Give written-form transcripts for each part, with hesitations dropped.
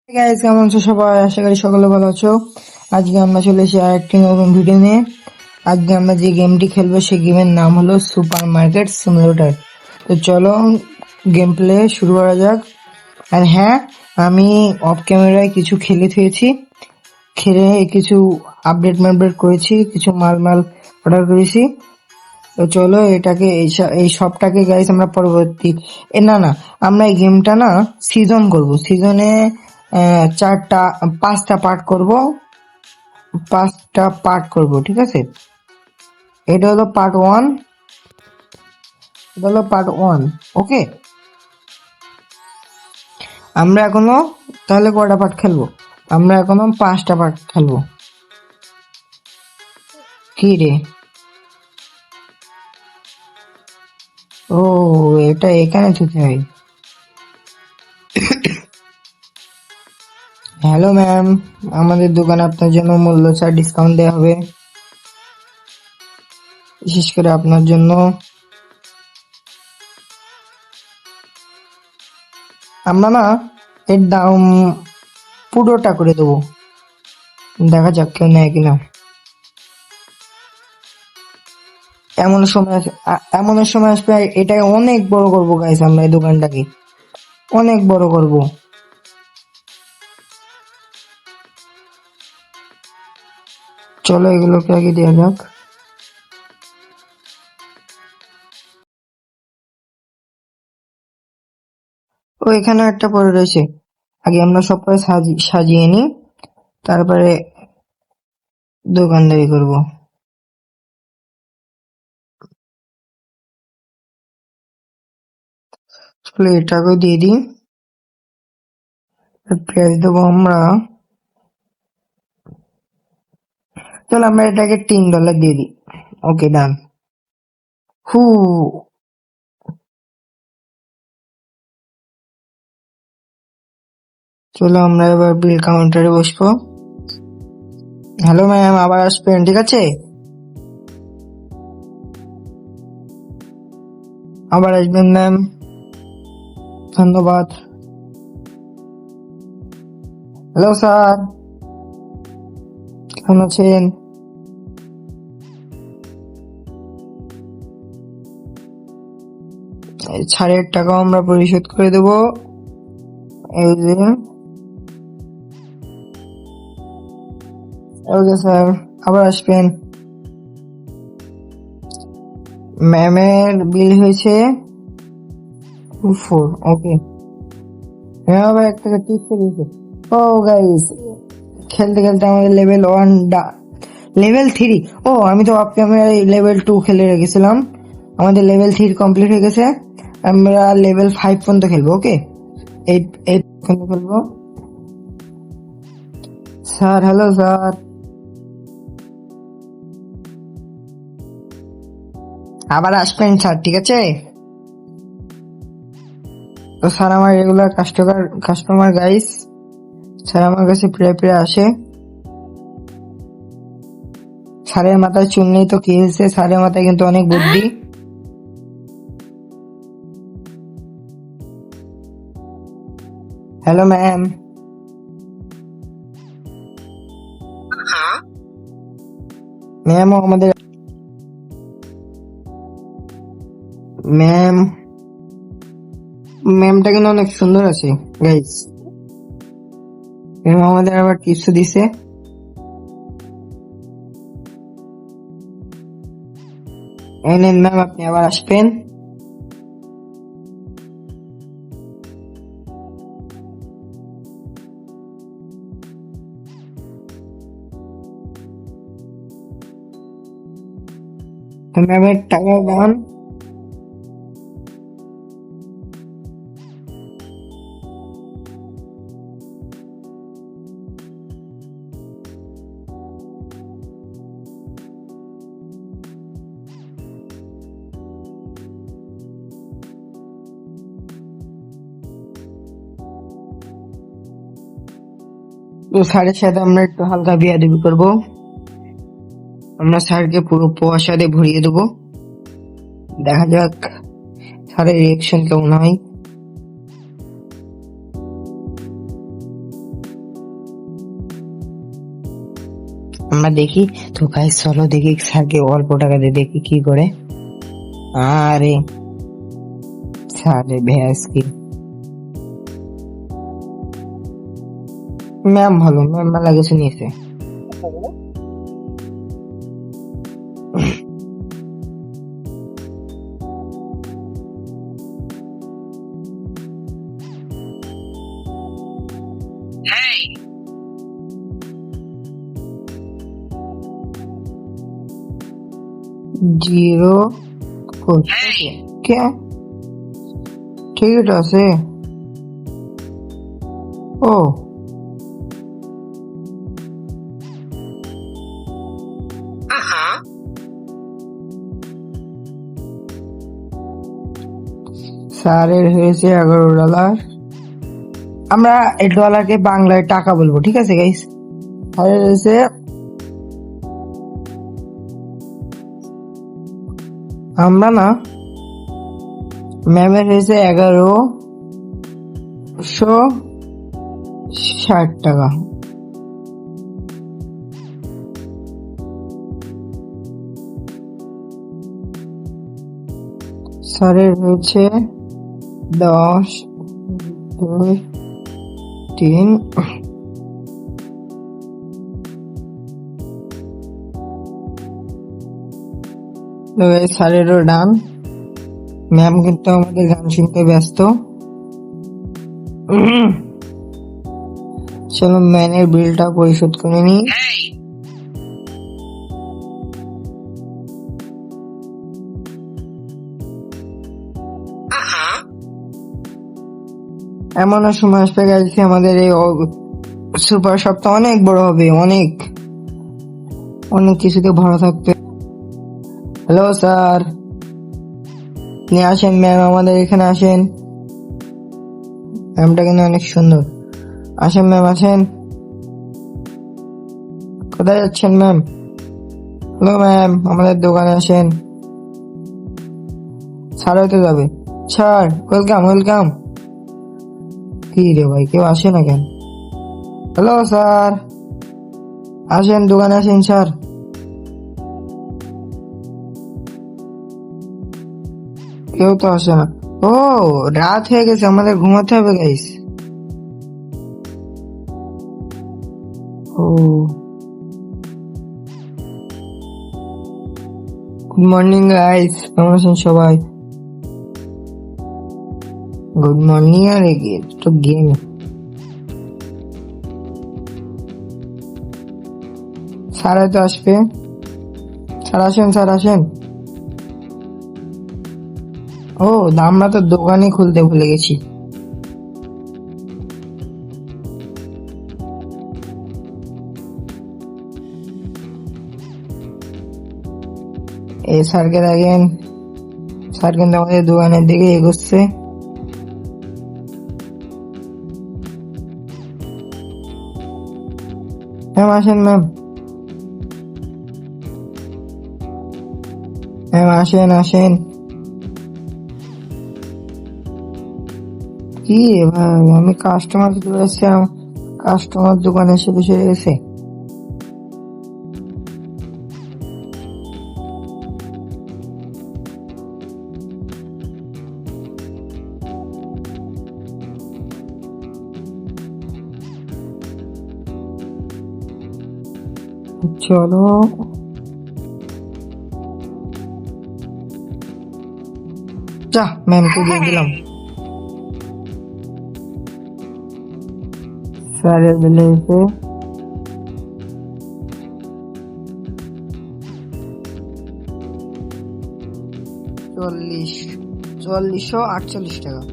Guys, কেমন আছো সবাই? আশা করি সকলে ভালো আছো। আজকে আমরা চলে এসেছি আরেকটি নতুন ভিডিও নিয়ে। আজকে আমরা যে গেমটি খেলবো সেই গেমের নাম হলো সুপার মার্কেট সিমুলেটর। তো চলো গেম প্লে শুরু করা যাক। আর হ্যাঁ, আমি অফ ক্যামেরায় কিছু খেলে থুয়েছি, খেলে কিছু আপডেট করেছি, কিছু মাল অর্ডার করেছি। তো চলো এটাকে এই সবটাকে গাইস আমরা পরবর্তী না না, আমরা এই গেমটা না সিজন করব। সিজনে 5টা পার্ট করব, ঠিক আছে? এটা হলো পার্ট 1, এটা হলো পার্ট 1। ওকে, আমরা এখনো তাহলে কয়টা পার্ট খেলবো? আমরা এখনো 5টা পার্ট খেলবো। কি রে? ও, এটা এখানে থুতে হয়। হ্যালো ম্যাম, আমাদের দোকানে আপনার জন্য মূল্য ছাড় ডিসকাউন্ট দেওয়া হবে, বিশেষ করে আপনার জন্য। আমরা না এর দাম পুরোটা করে দেবো, দেখা যাক কেউ নেয় কিনা। এমন সময় আসবে, এটাকে অনেক বড় করবো গাইস, আমরা এই দোকানটাকে অনেক বড় করব। চলো এগুলোকে আগে দেওয়া যাক। ও, এখানে একটা পড়ে রয়েছে, আগে আমরা সবটা সাজিয়ে নিই, তারপরে দোকানদারি করব। চলো এটাকেও দিয়ে দিই। পেঁয়াজ দেবো আমরা। চলো আমরা এটাকে $3 দিয়ে দিই। ওকে, ডান। হু, চলো আমরা এবার বিল কাউন্টারে বসবো। হ্যালো ম্যাম, আবার আসবেন, ঠিক আছে? আবার আসবেন ম্যাম, ধন্যবাদ। হ্যালো স্যার, কেমন আছেন? এই ছাড়ের টাকাও আমরা পরিশোধ করে দেবো। এই যে, ওকে স্যার, আবার আসবেন। ম্যামের বিল হয়েছে 24। ওকে, ম্যাম আবার একটা টিপস দিয়েছে। ও গাইস, খেলতে খেলতে আমাদের লেভেল 3। ও, আমি তো অফ ক্যামেরায় লেভেল 2 খেলে রেখেছিলাম। আমাদের লেভেল 3 কমপ্লিট হয়ে গেছে। আমরা লেভেল 5 পর্যন্ত খেলবো। ওকে, 8 পর্যন্ত খেলবো। স্যার, হ্যালো স্যার, আবার আসবেন স্যার, ঠিক আছে? তো স্যার আমার রেগুলার কাস্টমার গাইস, স্যার আমার কাছে প্রায় প্রায় আসে। স্যারের মাথায় চুল নেই তো কি হয়েছে, স্যারের মাথায় কিন্তু অনেক বুদ্ধি। হ্যালো ম্যাম, ম্যামও আমাদের ম্যাম ম্যামটা কিন্তু অনেক সুন্দর আছে গাইস। ম্যাম আমাদের আবার টিপস দিছে। এই নেন ম্যাম, আপনি আবার আসবেন। তো ম্যামের টাকা দাম। তো স্যারের সাথে আমরা একটু হালকা বিয়াদবি করবো। আমরা স্যারকে পুরো প্রসাদে ভরিয়ে দেবো, দেখা যাক স্যারের রিয়েকশন কেমন হয়। আমরা দেখি। তো গাইস চলো দেখি স্যারকে অল্প টাকা দিয়ে দেখি কি করে। আরে স্যারে ভ্যাস কি, ম্যাম ভালো, ম্যাম মেলা কিছু নিয়েছে। জিরো কে, ঠিক আছে। ও স্যারের হয়েছে $11। আমরা এই ডলারকে বাংলায় টাকা বলবো, ঠিক আছে গাইস। স্যারের হয়েছে আমরা না, ম্যামের হয়েছে 1160 টাকা। স্যারের হয়েছে 10, 2, 3। স্যারেরও ডান। ম্যাম কিন্তু আমাদের গান শুনতে ব্যস্ত। চলো ম্যানের বিলটা পরিশোধ করে নি। এমনও সময় আসবে গেছে আমাদের এই সুপার শপটা অনেক বড় হবে, অনেক অনেক কিছুতে ভরা থাকবে। হ্যালো স্যার, আপনি আসেন, ম্যাম আমাদের এখানে আসেন। ম্যামটা কিন্তু অনেক সুন্দর। আসেন ম্যাম, আসেন। কোথায় যাচ্ছেন ম্যাম? হ্যালো ম্যাম, আমাদের দোকানে আসেন। স্যার হয়তো যাবে। Sir welcome, welcome. কি রে ভাই, কেউ আসে না কেন? হ্যালো স্যার, আসেন দোকানে আসেন স্যার। কেউ তো আসে না। ও রাত হয়ে গেছে, আমাদের ঘুমাতে হবে গাইস। ও গুড মর্নিং গাইস, কেমন আছেন সবাই? Good morning. আর তো গেম। স্যার হয়তো আসবে। স্যার আসেন, স্যার আসেন। ও আমরা তো দোকানই খুলতে ভুলে গেছি। এই স্যারকে দেখেন, স্যার কিন্তু আমাদের দোকানের দিকে এগোচ্ছে। ম্যাম আসেন, ম্যাম ম্যাম আসেন, আসেন। কি রে ভাই, আমি কাস্টমার চলে এসেছি, কাস্টমার দোকানে এসে বসে গেছে। চলো যা, ম্যামকে দিয়ে দিলাম। স্যারের বেলে এসে 4448 টাকা।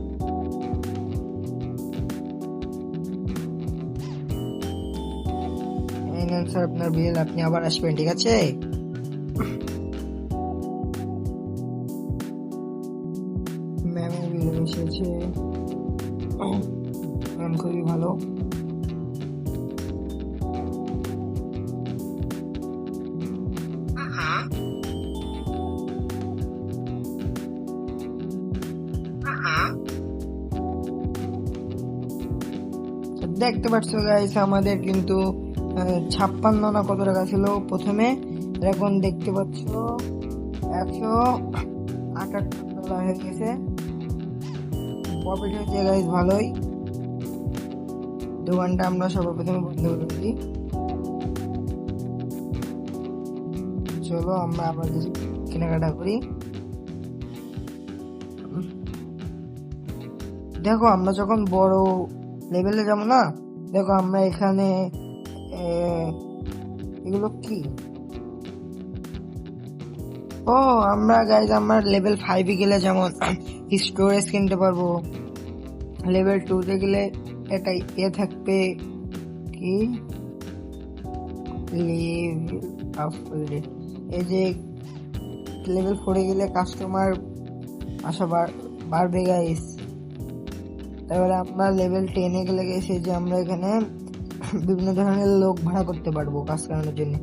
এই নেন স্যার আপনার বিল, আপনি আবার আসবেন, ঠিক আছে? ম্যামের বিল এসেছে। ম্যাম খুবই ভালো। দেখতে পাচ্ছ গাইস, আমাদের কিন্তু 56 না কত টাকা ছিল প্রথমে, এখন দেখতে পাচ্ছ $178 হয়ে গেছে। প্রফিট হচ্ছে গাইস ভালোই। দোকানটা আমরা সর্বপ্রথমে বন্ধ করে দিই। চলো আমরা আবার কিছু কেনাকাটা করি। দেখো আমরা যখন বড় লেভেলে যাবো না, দেখো আমরা এখানে এগুলো কি, ও আমরা গাইজ আমরা লেভেল 5 গেলে যেমন স্টোরেজ কিনতে পারবো, লেভেল 2 গেলে এটা থাকবে কি লেভেল আপগ্রেড, এই যে লেভেল 4 গেলে কাস্টমার আসা বাড়বে গাইস। তারপরে আমরা লেভেল 10 গেলে গেছি যে আমরা এখানে বিভিন্ন ধরনের লোক ভাড়া করতে পারবো কাজ করানোর জন্য।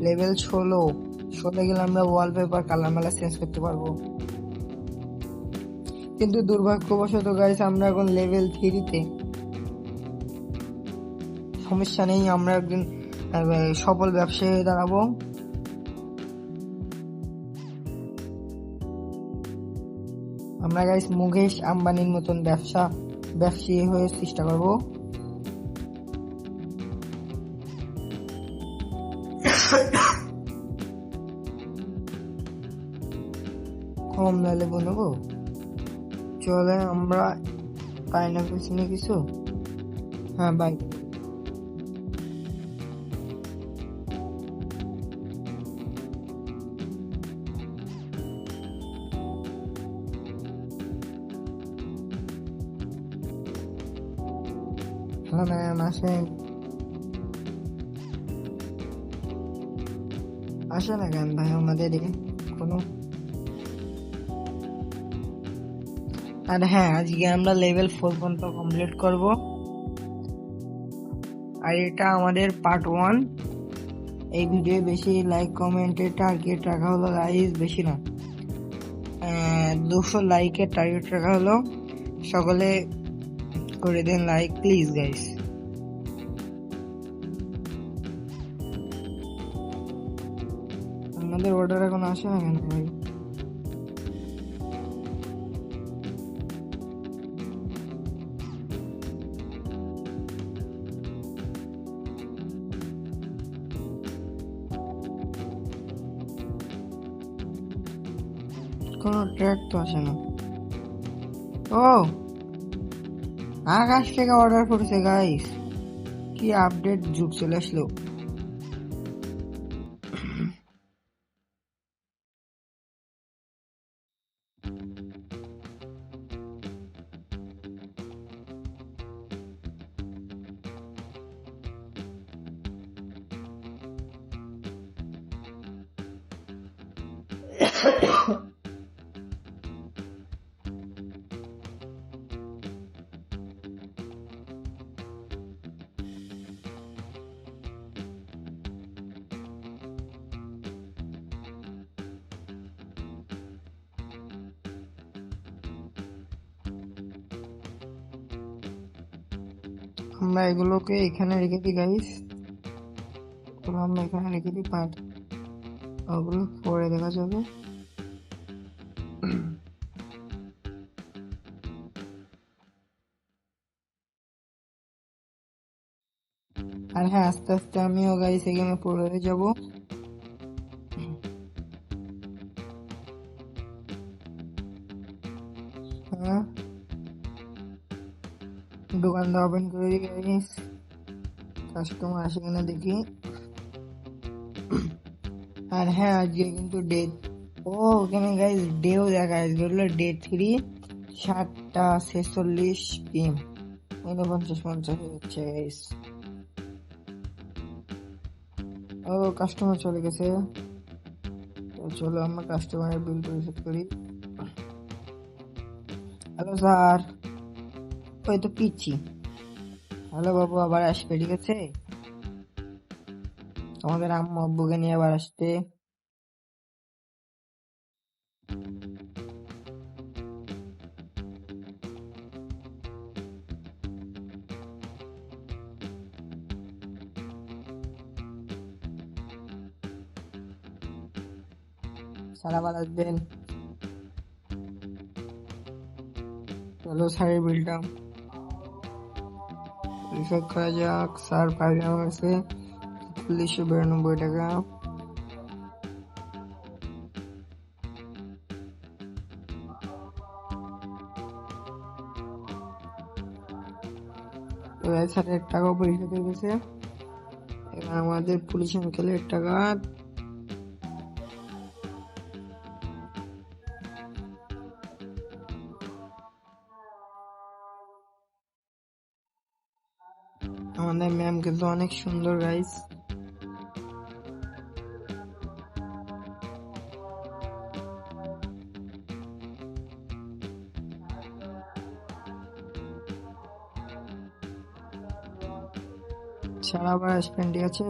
লেভেল 16 গেলে আমরা ওয়ালপেপার কালার মালা চেঞ্জ করতে পারবো। কিন্তু দুর্ভাগ্যবশত গাইস আমরা এখন লেভেল 3-তে। সমস্যা নেই, আমরা একদিন সফল ব্যবসায়ী হয়ে দাঁড়াবো। আমরা গাইস মুকেশ আম্বানির মতন ব্যবসায়ী হয়ে চেষ্টা করবো। কমলা লেবু নেবো, চলে আমরা পাইনাপেল চিনি কিছু, হ্যাঁ বাই। হ্যালো ম্যাম, আসেন। আসে না কেন ভাই আমাদের কোনো, আর হ্যাঁ আজকে আমরা লেভেল 4 পর্যন্ত কমপ্লিট করব। আর এটা আমাদের পার্ট 1। এই ভিডিও বেশি লাইক কমেন্টের টার্গেট রাখা হলো গাইস, বেশি না, 200 লাইকের টার্গেট রাখা হলো। সকলে করে দেন লাইক প্লিজ গাইস। আমাদের অর্ডার এখন আসে না কেন ভাই? কোনো ট্র্যাক তো আসে না। ও আকাশ থেকে অর্ডার করেছে গাইস, কি আপডেট যুগ চলে আসলো। আমরা এগুলোকে এখানে রেখে দিই গাইস, আমরা এখানে রেখে দিই পার্ট, ওগুলো পরে দেখা যাবে। আর হ্যাঁ আস্তে আস্তে আমিও গাইস এখানে পড়ে যাব। হ্যাঁ দোকানটা ওপেন করে দিই গাইস, কাস্টমার আসে কিনা দেখি। আর হ্যাঁ আজকে কিন্তু ডে, ও ওখানে গাইস ডেও দেখা, আজকে হলো ডে 3, 7:46 PM, 49 হচ্ছে গাইস। ও কাস্টমার চলে গেছে, তো চলো আমরা কাস্টমারের বিল পরিশোধ করি। হ্যালো স্যার, ওই তো পিচ্ছি। হ্যালো বাবু, আবার আসবে ঠিক আছে, তোমাদের আম্মু আব্বুকে নিয়ে আবার আসতে। স্যার আবার আসবেন। চলো স্যারের বিলটা পরিশোধ করা যাক। স্যার ফাইল আমার কাছে 4392 টাকা। তো স্যারের টাকাও পরিশোধ হয়ে গেছে। এবার আমাদের পুলিশ আঙ্কেলের টাকা। আমাদের ম্যাম কিন্তু অনেক সুন্দর গাইস। স্যার আবার আসবেন, ঠিক আছে?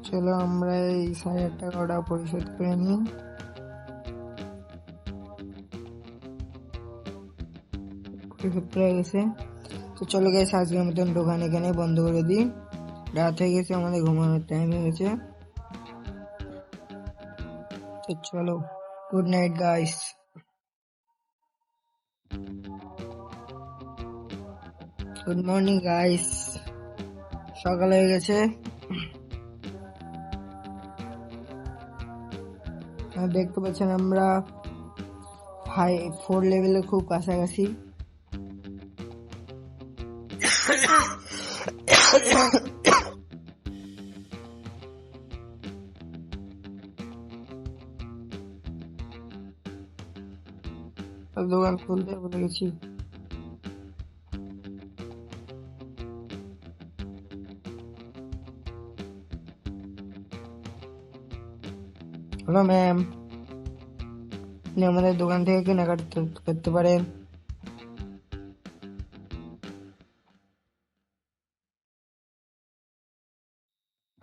চলো আমরা এই ৳6000 পরিশোধ করে নিই। পরিশোধ হয়ে গেছে। তো চলো গাইস, আজকের মতন দোকান এখানে বন্ধ করে দিই। রাত হয়ে গেছে, আমাদের ঘুমানোর টাইম হয়ে গেছে। তো চলো, good night guys. Good morning guys, সকাল হয়ে গেছে। দেখতে পাচ্ছেন আমরা 4 লেভেলের খুব কাছাকাছি। দোকান খুলতে বলে গেছি। হ্যালো ম্যাম, আপনি আমাদের দোকান থেকে কেনাকাটা করতে পারেন।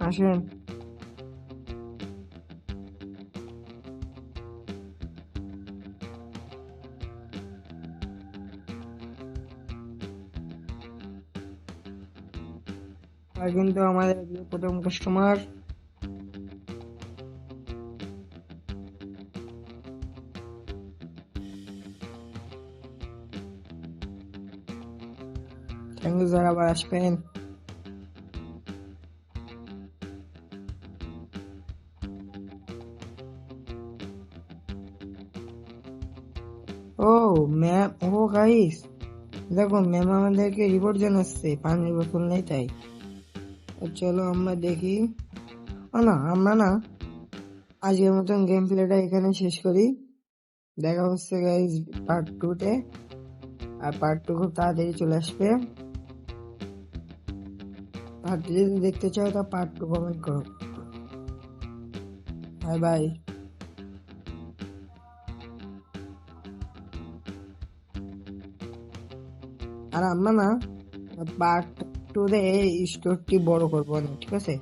আসেন। আর কিন্তু আমাদের প্রথম কাস্টমার। থ্যাংক ইউ স্যার, আবার আসবেন। ও ম্যাম, ও গাইস দেখো, ম্যাম আমাদেরকে রিপোর্ট জানাচ্ছে পানির বোতল নেই তাই। চলো আমরা দেখি। না, আমরা না, আজকের মতন গেম প্লেটা এখানে শেষ করি। দেখা হচ্ছে গাইস পার্ট 2 তে। আর পার্ট 2 খুব তাড়াতাড়ি চলে আসবে। পার্ট 2 যদি দেখতে চাও তা পার্ট 2 কমেন্ট করো। Bye bye. আর আমরা না পার্ট 2 তে এই স্টোরটি বড় করবো না, ঠিক আছে?